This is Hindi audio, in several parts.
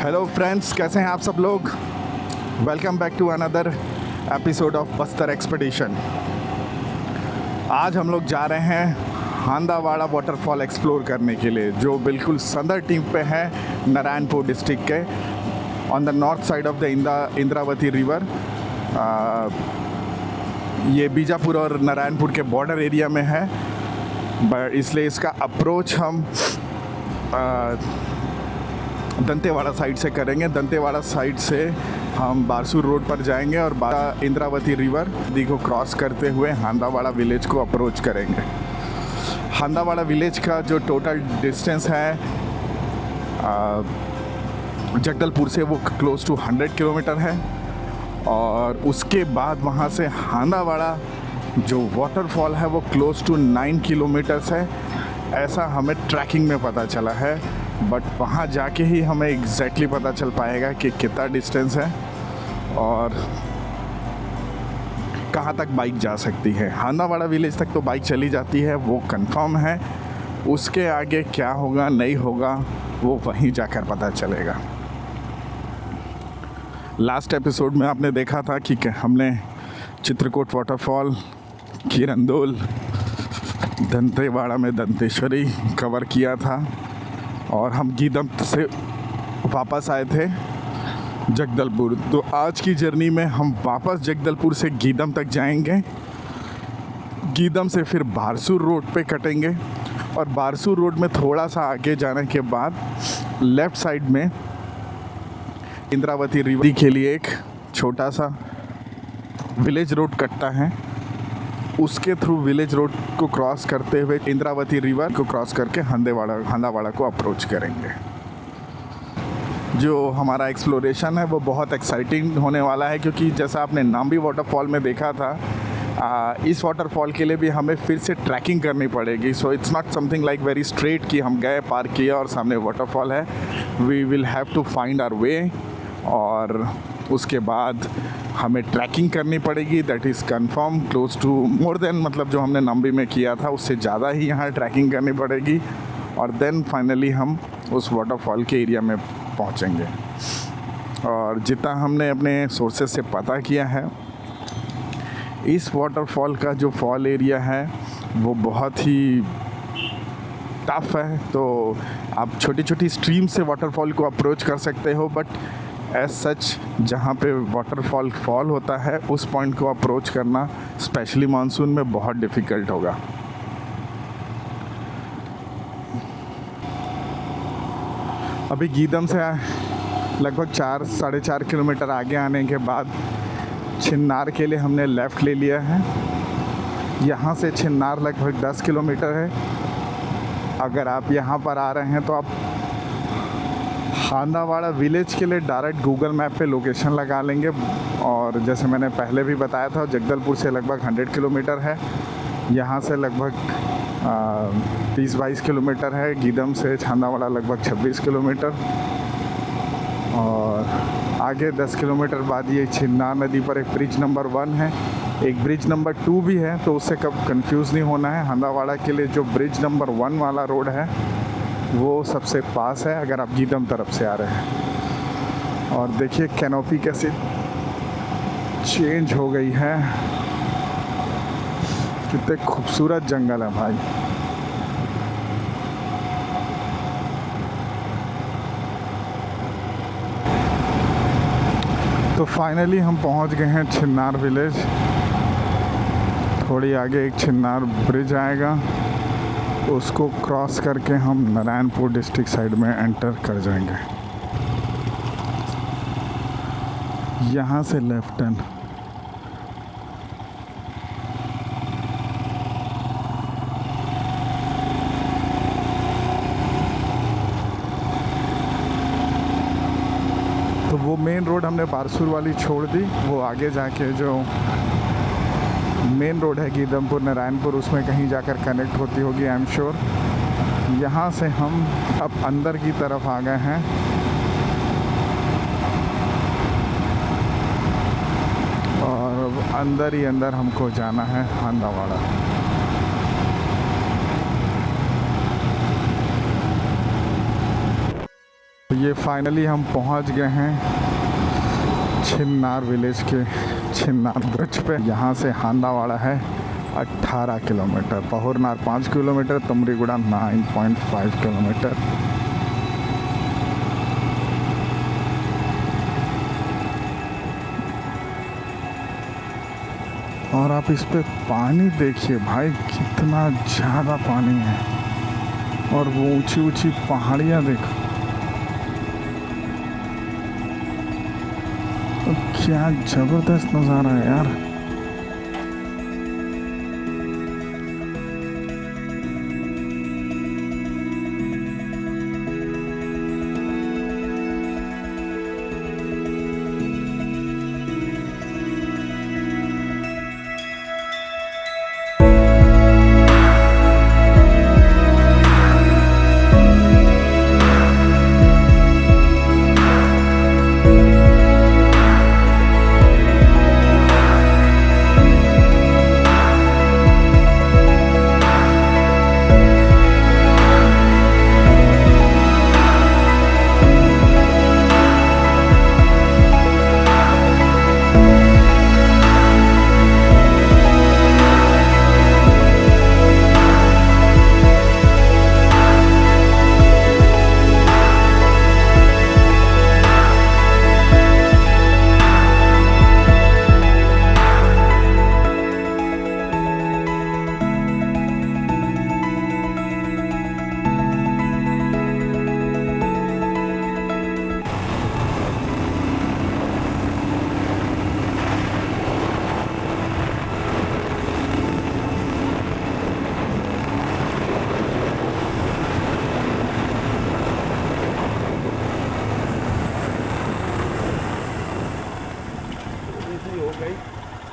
हेलो फ्रेंड्स, कैसे हैं आप सब लोग। Welcome back to another episode of Bastar expedition. आज हम लोग जा रहे हैं हांदावाड़ा वाटरफॉल एक्सप्लोर करने के लिए, जो बिल्कुल सदर टीम पे है नारायणपुर डिस्ट्रिक्ट के, on the north side of the Indravati river. ये बीजापुर और नारायणपुर के बॉर्डर एरिया में है, बट इसलिए इसका अप्रोच हम दंतेवाड़ा साइड से करेंगे। दंतेवाड़ा साइड से हम बारसूर रोड पर जाएंगे और इंद्रावती रिवर नदी को क्रॉस करते हुए हांदावाड़ा विलेज को अप्रोच करेंगे। हांदावाड़ा विलेज का जो टोटल डिस्टेंस है जगदलपुर से, वो क्लोज टू 100 किलोमीटर है। और उसके बाद वहाँ से हांदावाड़ा जो वाटरफॉल है वो क्लोज टू 9 किलोमीटर्स है, ऐसा हमें ट्रैकिंग में पता चला है। बट वहाँ जाके ही हमें एग्जैक्टली पता चल पाएगा कि कितना डिस्टेंस है और कहाँ तक बाइक जा सकती है। हांदावाड़ा विलेज तक तो बाइक चली जाती है, वो कंफर्म है। उसके आगे क्या होगा नहीं होगा वो वहीं जाकर पता चलेगा। लास्ट एपिसोड में आपने देखा था कि हमने चित्रकूट वाटरफॉल, किरंदोल, दंतेवाड़ा में दंतेश्वरी कवर किया था और हम गीदम से वापस आए थे जगदलपुर। तो आज की जर्नी में हम वापस जगदलपुर से गीदम तक जाएंगे। गीदम से फिर बारसूर रोड पे कटेंगे और बारसूर रोड में थोड़ा सा आगे जाने के बाद लेफ़्ट साइड में इंद्रावती रिवर के लिए एक छोटा सा विलेज रोड कटता है। उसके थ्रू विलेज रोड को क्रॉस करते हुए इंद्रावती रिवर को क्रॉस करके हांदावाड़ा को अप्रोच करेंगे। जो हमारा एक्सप्लोरेशन है वो बहुत एक्साइटिंग होने वाला है, क्योंकि जैसा आपने नाम्बी वाटरफॉल में देखा था, इस वाटरफॉल के लिए भी हमें फिर से ट्रैकिंग करनी पड़ेगी। So it's not something like very straight कि हम गए, पार्क किया और सामने वाटरफॉल है। We will have to find our way और उसके बाद हमें ट्रैकिंग करनी पड़ेगी। That is confirm, close to more than, मतलब जो हमने नाम्बी में किया था उससे ज़्यादा ही यहाँ ट्रैकिंग करनी पड़ेगी। और देन फाइनली हम उस वाटरफॉल के एरिया में पहुँचेंगे। और जितना हमने अपने सोर्सेज से पता किया है, इस वाटरफॉल का जो फॉल एरिया है वो बहुत ही टफ है। तो आप छोटी छोटी स्ट्रीम से वाटरफॉल को अप्रोच कर सकते हो, बट एज सच जहाँ पे वाटरफॉल फॉल होता है उस पॉइंट को अप्रोच करना स्पेशली मानसून में बहुत डिफ़िकल्ट होगा। अभी गीदम से लगभग 4-4.5 किलोमीटर आगे आने के बाद छिन्नार के लिए हमने लेफ़्ट ले लिया है। यहाँ से छिन्नार लगभग 10 किलोमीटर है। अगर आप यहाँ पर आ रहे हैं तो आप हांदावाड़ा विलेज के लिए डायरेक्ट गूगल मैप पे लोकेशन लगा लेंगे। और जैसे मैंने पहले भी बताया था, जगदलपुर से लगभग 100 किलोमीटर है, यहाँ से लगभग 30-22 किलोमीटर है, गीदम से हांदावाड़ा लगभग 26 किलोमीटर, और आगे 10 किलोमीटर बाद ये छिन्नार नदी पर एक ब्रिज नंबर 1 है, एक ब्रिज नंबर 2 भी है। तो उससे कब कंफ्यूज नहीं होना है। हांदावाड़ा के लिए जो ब्रिज नंबर 1 वाला रोड है वो सबसे पास है अगर आप गीदम तरफ से आ रहे हैं। और देखिए कैनोपी कैसे चेंज हो गई है, कितने खूबसूरत जंगल है भाई। तो फाइनली हम पहुंच गए हैं छिन्नार विलेज। थोड़ी आगे एक छिन्नार ब्रिज आएगा, उसको क्रॉस करके हम नारायणपुर डिस्ट्रिक्ट साइड में एंटर कर जाएंगे। यहाँ से लेफ्ट टर्न। तो वो मेन रोड हमने बारसूर वाली छोड़ दी, वो आगे जाके जो मेन रोड है गीदमपुर नारायणपुर, उसमें कहीं जाकर कनेक्ट होती होगी, आई एम श्योर। यहाँ से हम अब अंदर की तरफ आ गए हैं और अंदर ही अंदर हमको जाना है हांदावाड़ा। ये फाइनली हम पहुंच गए हैं छिन्नार विलेज के छिन्नार ब्रिज पे। यहाँ से हांदावाड़ा है 18 किलोमीटर, पहुरनार 5 किलोमीटर, तुमरीगुड़ा 9.5 किलोमीटर। और आप इस पे पानी देखिए भाई, कितना ज़्यादा पानी है। और वो ऊंची ऊंची पहाड़ियाँ देखो, तो क्या ज़बरदस्त नज़ारा है यार।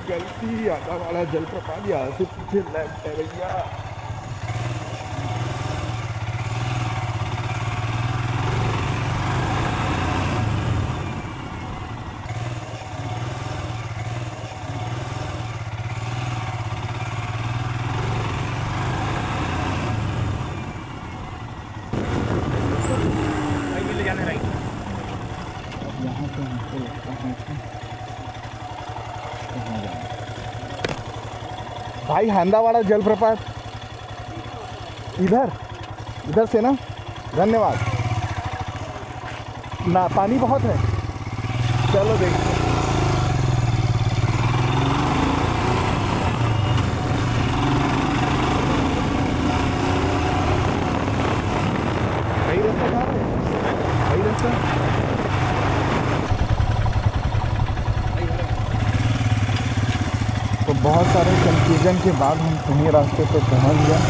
गलती हांदावाड़ा जलप्रपात यहाँ से पीछे लेफ्ट है भैया। यहाँ से हमको लगता है भाई हांदावाड़ा जलप्रपात इधर से ना। धन्यवाद ना, पानी बहुत है। चलो देखते हैं। सही रास्ता कहाँ है? सही रास्ता। तो बहुत सारे कंफ्यूजन के बाद हम सही रास्ते पे पहुंच गए।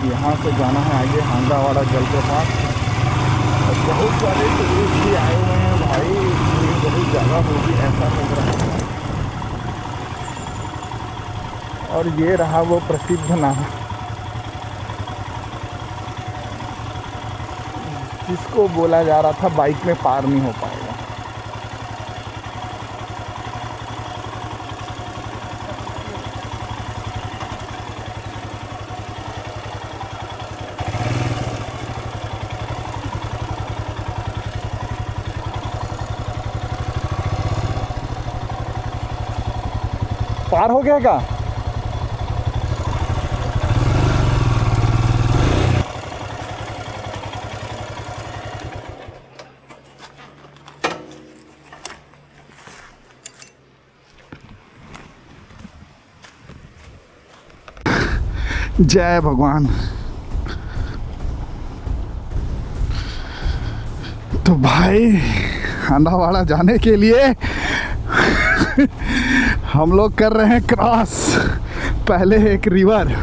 यहाँ से जाना है आगे हांदावाड़ा जलप्रपात। और बहुत सारे टूरिस्ट भी आए हुए हैं भाई, ये बहुत ज़्यादा होगी ऐसा लग रहा है। और ये रहा वो प्रसिद्ध नाला जिसको बोला जा रहा था बाइक में पार नहीं हो पाएगा। पार हो गया क्या? जय भगवान। तो भाई हांदावाड़ा जाने के लिए हम लोग कर रहे हैं क्रॉस। पहले एक रिवर,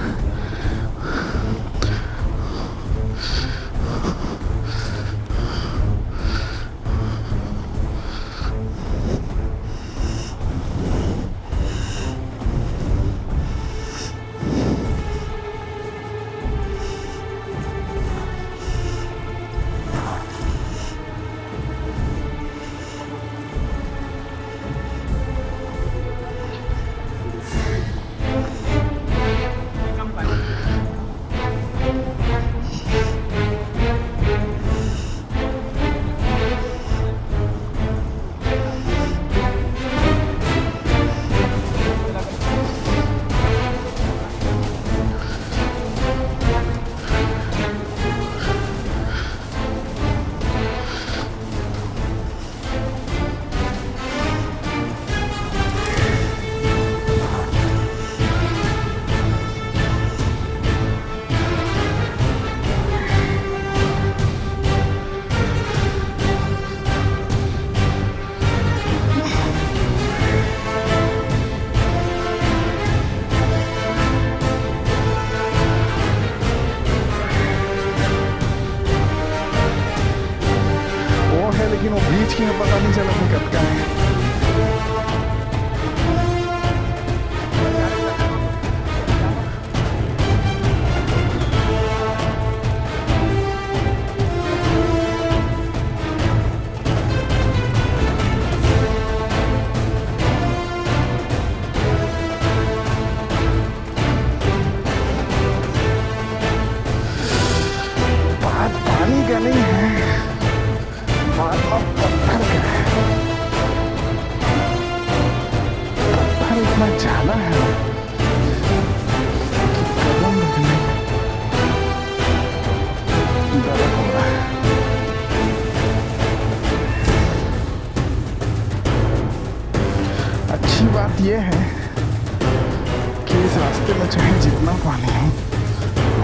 जितना पानी हो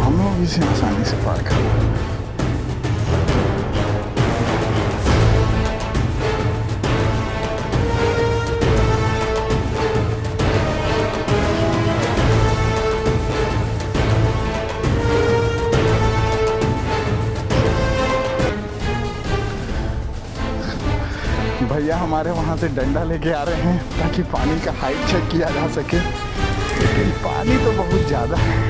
हम लोग इसे आसानी से पार कर लें। भैया हमारे वहाँ से डंडा लेके आ रहे हैं ताकि पानी का हाइट चेक किया जा सके, लेकिन पानी तो बहुत ज़्यादा है।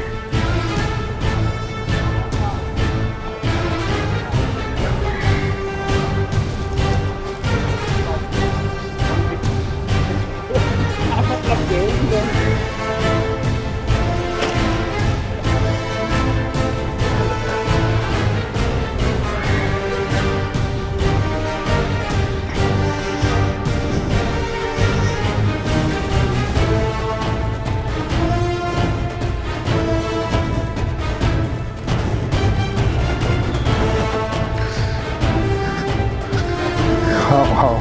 हाँ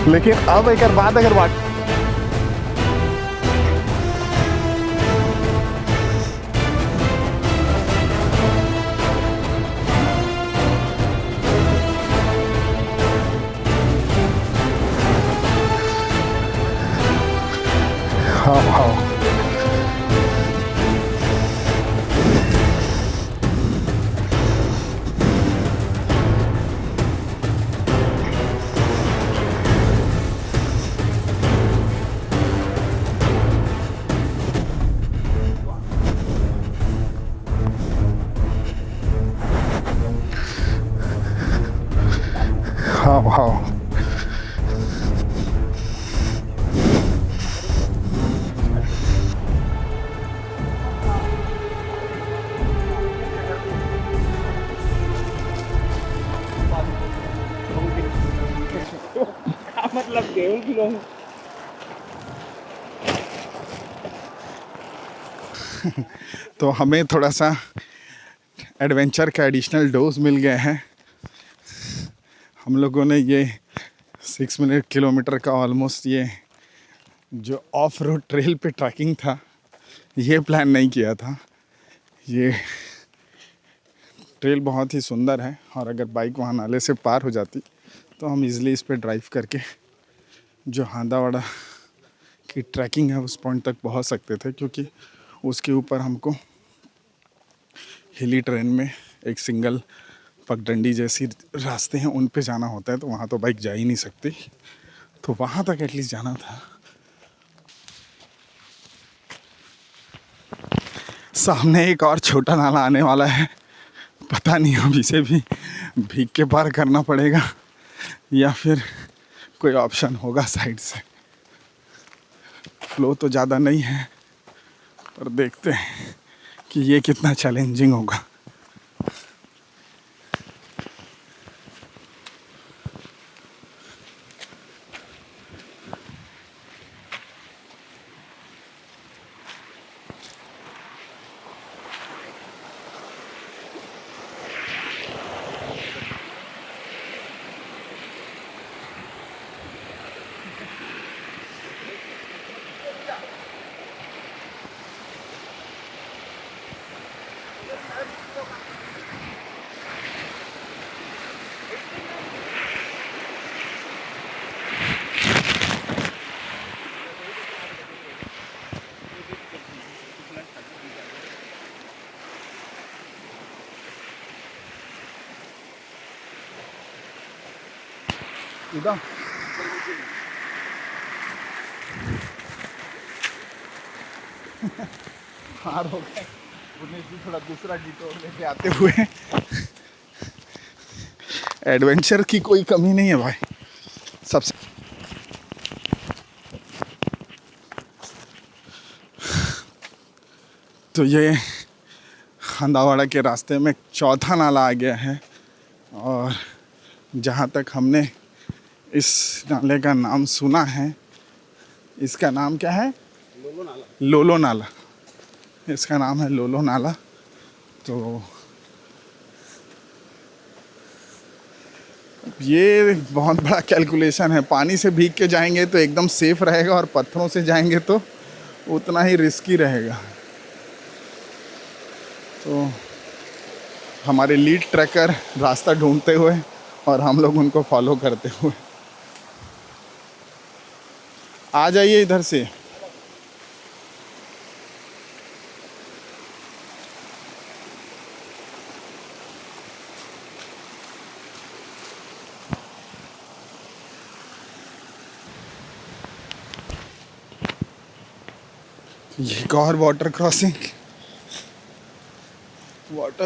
लेकिन अब एक बात हाँ हाँ मतलब गेहूं किलो तो हमें थोड़ा सा एडवेंचर का एडिशनल डोज मिल गए हैं। हम लोगों ने ये 6 मिनट किलोमीटर का ऑलमोस्ट ये जो ऑफ रोड ट्रेल पे ट्रैकिंग था ये प्लान नहीं किया था। ये ट्रेल बहुत ही सुंदर है और अगर बाइक वहाँ नाले से पार हो जाती तो हम इजीली इस पे ड्राइव करके जो हांदावाड़ा की ट्रैकिंग है उस पॉइंट तक पहुँच सकते थे, क्योंकि उसके ऊपर हमको हिली ट्रेन में एक सिंगल पगडंडी जैसी रास्ते हैं उन पे जाना होता है, तो वहाँ तो बाइक जा ही नहीं सकती, तो वहाँ तक एटलीस्ट जाना था। सामने एक और छोटा नाला आने वाला है, पता नहीं अब इसे भी भीग के पार करना पड़ेगा या फिर कोई ऑप्शन होगा साइड से। फ्लो तो ज़्यादा नहीं है पर देखते हैं कि ये कितना चैलेंजिंग होगा। इधर हार हो गए, उन्हें भी थोड़ा दूसरा डिटोर लेके आते हुए। एडवेंचर की कोई कमी नहीं है भाई, सबसे तो ये हांदावाड़ा के रास्ते में चौथा नाला आ गया है और जहाँ तक हमने इस नाले का नाम सुना है, इसका नाम क्या है? लोलो नाला। लोलो नाला, इसका नाम है लोलो नाला। तो ये बहुत बड़ा कैलकुलेशन है। पानी से भीग के जाएंगे तो एकदम सेफ रहेगा और पत्थरों से जाएंगे तो उतना ही रिस्की रहेगा। तो हमारे लीड ट्रैकर रास्ता ढूंढते हुए और हम लोग उनको फॉलो करते हुए, आ जाइए इधर से। ये एक और वाटर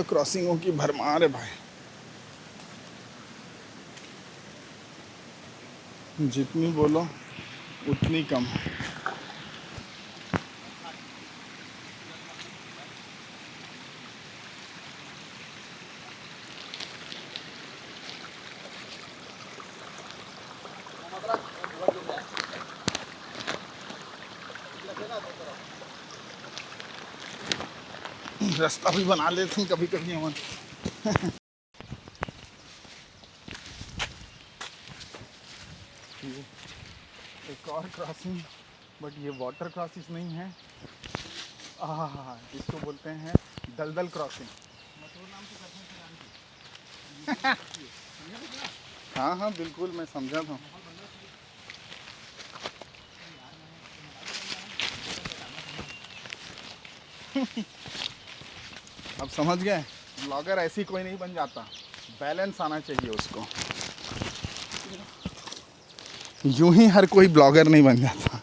क्रॉसिंगों की भरमार है भाई। जितनी बोलो उतनी कम है। रास्ता भी बना लेते हैं कभी कभी हम। एक और क्रॉसिंग, बट ये वाटर क्रॉसिंग नहीं है। इसको बोलते हैं दलदल क्रॉसिंग। हाँ हाँ बिल्कुल, मैं समझा था। अब समझ गए, ब्लॉगर ऐसी कोई नहीं बन जाता, बैलेंस आना चाहिए उसको। यूं ही हर कोई ब्लॉगर नहीं बन जाता।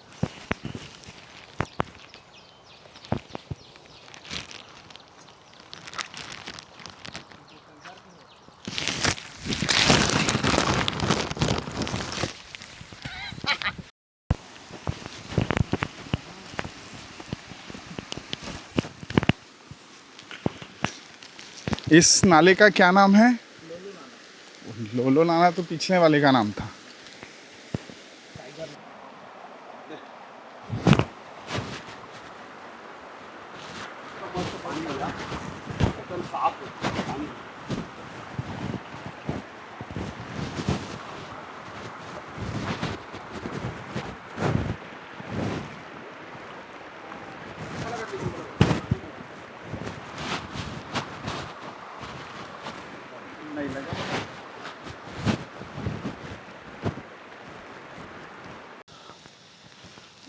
इस नाले का क्या नाम है? लोलो नाला तो पिछले वाले का नाम था।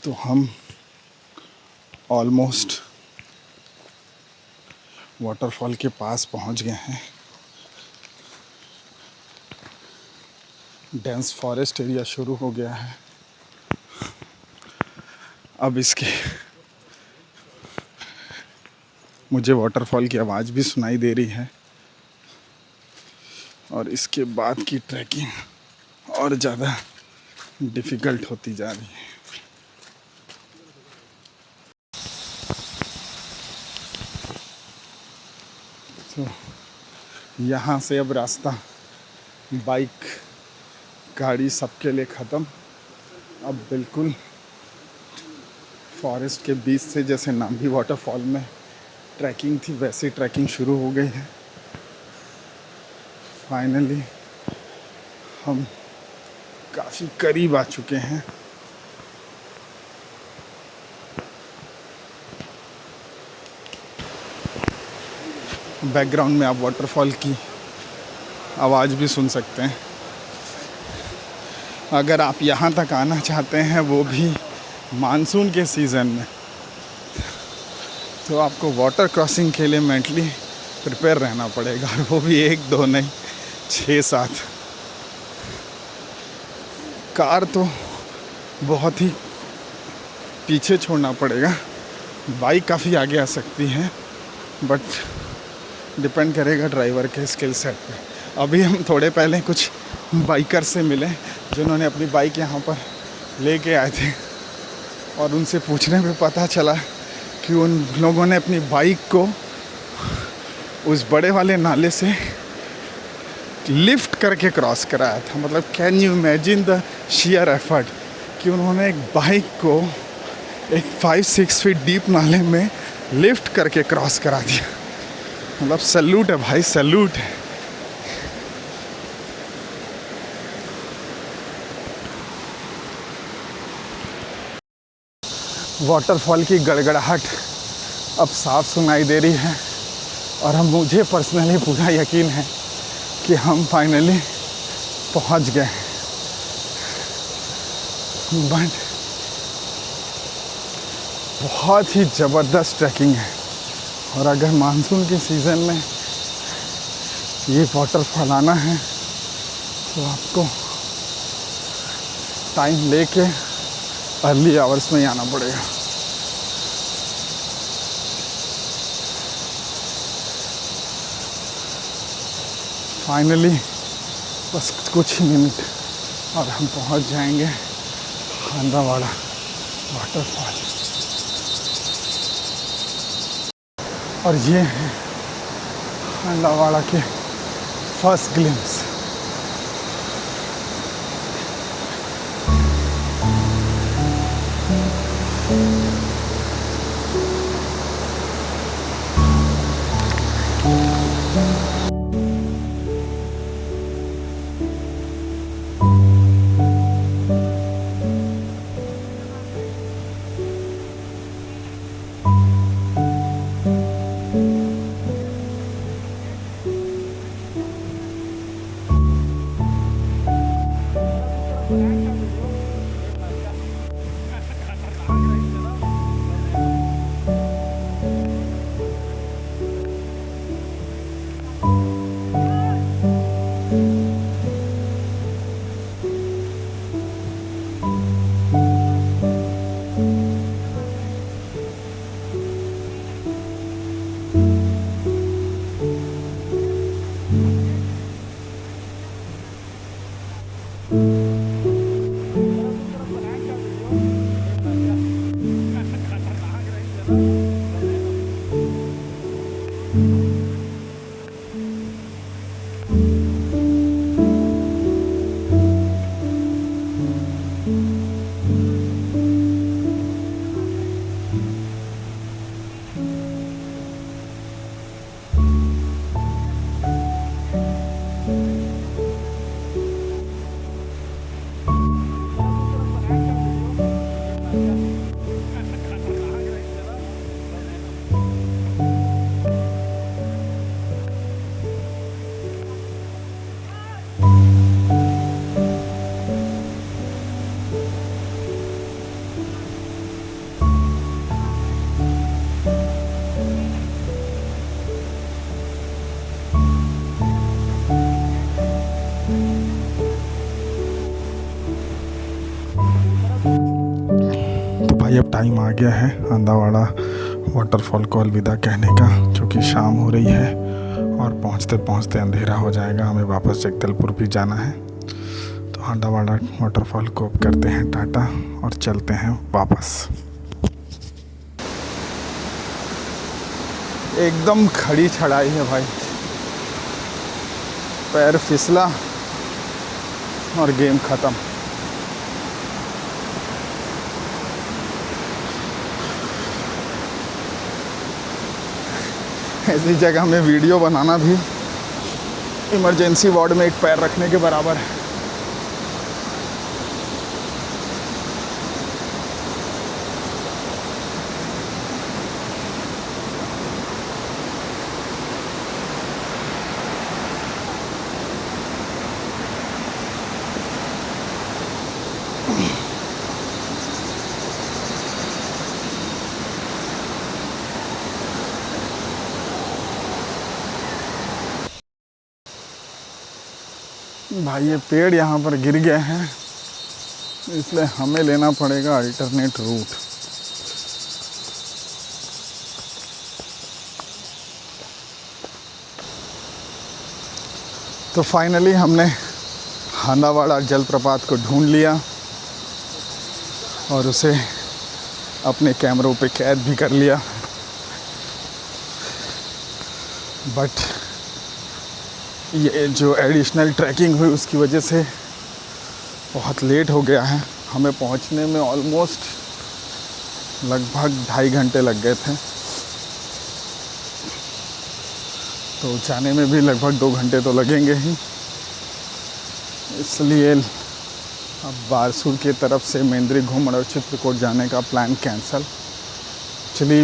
तो हम ऑलमोस्ट वाटरफॉल के पास पहुंच गए हैं। डेंस फॉरेस्ट एरिया शुरू हो गया है। अब इसके मुझे वाटरफॉल की आवाज़ भी सुनाई दे रही है और इसके बाद की ट्रैकिंग और ज़्यादा डिफ़िकल्ट होती जा रही है। तो यहाँ से अब रास्ता बाइक गाड़ी सबके लिए ख़त्म। अब बिल्कुल फॉरेस्ट के बीच से जैसे नाम्बी वाटरफॉल में ट्रैकिंग थी वैसे ट्रैकिंग शुरू हो गई है। फाइनली हम काफ़ी करीब आ चुके हैं। बैकग्राउंड में आप वाटरफॉल की आवाज़ भी सुन सकते हैं। अगर आप यहाँ तक आना चाहते हैं वो भी मानसून के सीज़न में, तो आपको वाटर क्रॉसिंग के लिए मेंटली प्रिपेयर रहना पड़ेगा, और वो भी 1-2 नहीं 6-7। कार तो बहुत ही पीछे छोड़ना पड़ेगा, बाइक काफ़ी आगे आ सकती है, बट डिपेंड करेगा ड्राइवर के स्किल सेट पे। अभी हम थोड़े पहले कुछ बाइकर से मिले जिन्होंने अपनी बाइक यहाँ पर लेके आए थे, और उनसे पूछने पे पता चला कि उन लोगों ने अपनी बाइक को उस बड़े वाले नाले से लिफ्ट करके क्रॉस कराया था। मतलब can you imagine the share effort कि उन्होंने एक बाइक को एक 5-6 फीट डीप नाले में लिफ्ट करके क्रॉस करा दिया। मतलब सैल्यूट है भाई, सैल्यूट है। वाटरफॉल की गड़गड़ाहट अब साफ सुनाई दे रही है और हम मुझे पर्सनली पूरा यकीन है कि हम फाइनली पहुंच गए। बट बहुत ही ज़बरदस्त ट्रैकिंग है और अगर मानसून के सीज़न में ये वाटरफॉल आना है तो आपको टाइम लेके अर्ली आवर्स में ही आना पड़ेगा। फाइनली बस कुछ ही मिनट और हम पहुंच जाएंगे हांदावाड़ा वाटरफॉल। और ये है हांदावाड़ा के फर्स्ट ग्लिम्स। भाई अब टाइम आ गया है हांदावाड़ा वाटरफॉल को अलविदा कहने का, क्योंकि शाम हो रही है और पहुंचते पहुंचते अंधेरा हो जाएगा। हमें वापस जगदलपुर भी जाना है। तो हांदावाड़ा वाटरफॉल को अब करते हैं टाटा और चलते हैं वापस। एकदम खड़ी चढ़ाई है भाई, पैर फिसला और गेम ख़त्म। ऐसी जगह में वीडियो बनाना भी इमरजेंसी वार्ड में एक पैर रखने के बराबर है। भाई ये पेड़ यहाँ पर गिर गए हैं, इसलिए हमें लेना पड़ेगा अल्टरनेट रूट। तो फाइनली हमने हांदावाड़ा जलप्रपात को ढूंढ लिया और उसे अपने कैमरों पे कैद भी कर लिया। बट ये जो एडिशनल ट्रैकिंग हुई उसकी वजह से बहुत लेट हो गया है। हमें पहुंचने में ऑलमोस्ट लगभग 2.5 घंटे लग गए थे, तो जाने में भी लगभग 2 घंटे तो लगेंगे ही। इसलिए अब बारसूर की तरफ से मेंद्री घूमर और चित्रकूट जाने का प्लान कैंसिल। एक्चुअली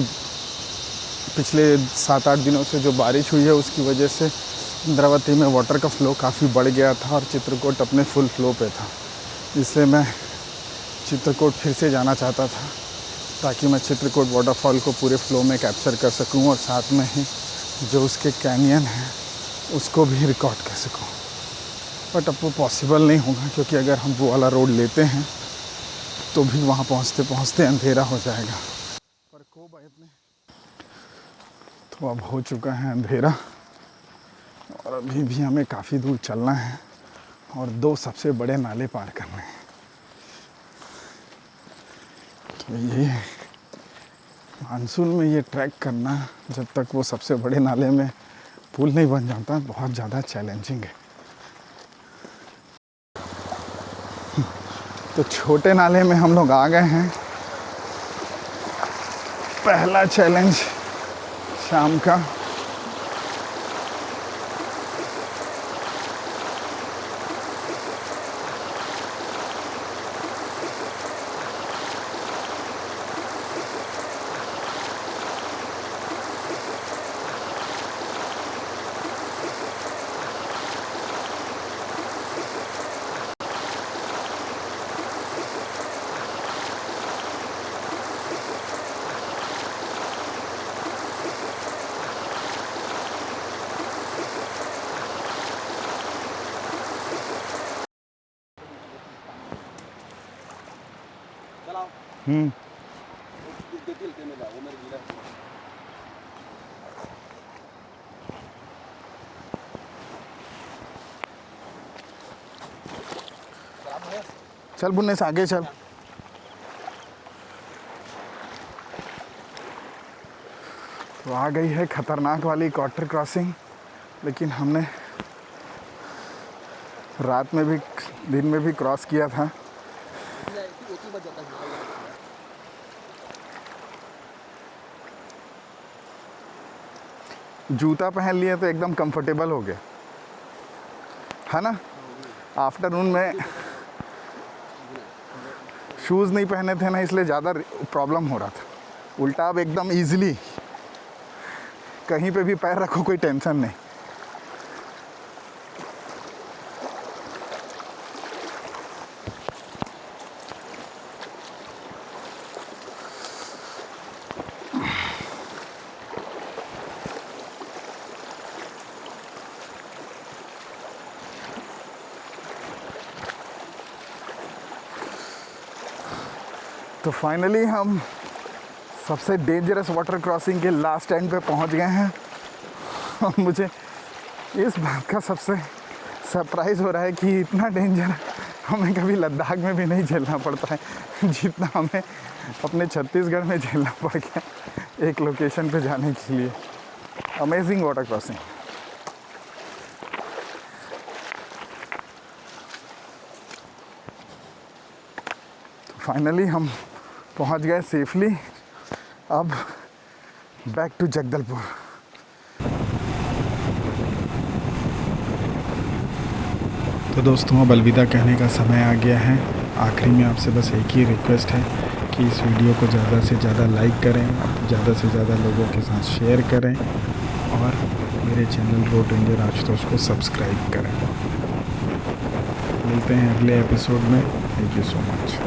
पिछले 7-8 दिनों से जो बारिश हुई है उसकी वजह से इंद्रावती में वाटर का फ़्लो काफ़ी बढ़ गया था और चित्रकूट अपने फुल फ्लो पे था, इसलिए मैं चित्रकूट फिर से जाना चाहता था ताकि मैं चित्रकूट वाटरफॉल को पूरे फ्लो में कैप्चर कर सकूं और साथ में ही जो उसके कैनियन हैं उसको भी रिकॉर्ड कर सकूं। बट अब वो पॉसिबल नहीं होगा क्योंकि अगर हम वो वाला रोड लेते हैं तो भी वहाँ पहुँचते पहुँचते अंधेरा हो जाएगा। पर को बात नहीं, तो अब हो चुका है अंधेरा और अभी भी हमें काफ़ी दूर चलना है और 2 सबसे बड़े नाले पार करने हैं। तो ये मानसून में ये ट्रैक करना जब तक वो सबसे बड़े नाले में पुल नहीं बन जाता बहुत ज़्यादा चैलेंजिंग है। तो छोटे नाले में हम लोग आ गए हैं। पहला चैलेंज शाम का। चल बुन्ने से आगे चल। तो आ गई है खतरनाक वाली क्वार्टर क्रॉसिंग, लेकिन हमने रात में भी दिन में भी क्रॉस किया था। जूता पहन लिए तो एकदम कंफर्टेबल हो गया है ना। आफ्टरनून में शूज़ नहीं पहने थे ना, इसलिए ज़्यादा प्रॉब्लम हो रहा था। उल्टा अब एकदम इजीली कहीं पे भी पैर रखो कोई टेंशन नहीं। तो फाइनली हम सबसे डेंजरस वाटर क्रॉसिंग के लास्ट एंड पे पहुंच गए हैं और मुझे इस बात का सबसे सरप्राइज़ हो रहा है कि इतना डेंजर हमें कभी लद्दाख में भी नहीं झेलना पड़ता है जितना हमें अपने छत्तीसगढ़ में झेलना पड़ गया एक लोकेशन पे जाने के लिए। Amazing water crossing. फाइनली हम पहुंच गए सेफली। अब बैक टू जगदलपुर। तो दोस्तों अब अलविदा कहने का समय आ गया है। आखिरी में आपसे बस एक ही रिक्वेस्ट है कि इस वीडियो को ज़्यादा से ज़्यादा लाइक करें, ज़्यादा से ज़्यादा लोगों के साथ शेयर करें और मेरे चैनल रोड रेंजर आशुतोष को सब्सक्राइब करें। मिलते हैं अगले एपिसोड में। Thank you so much.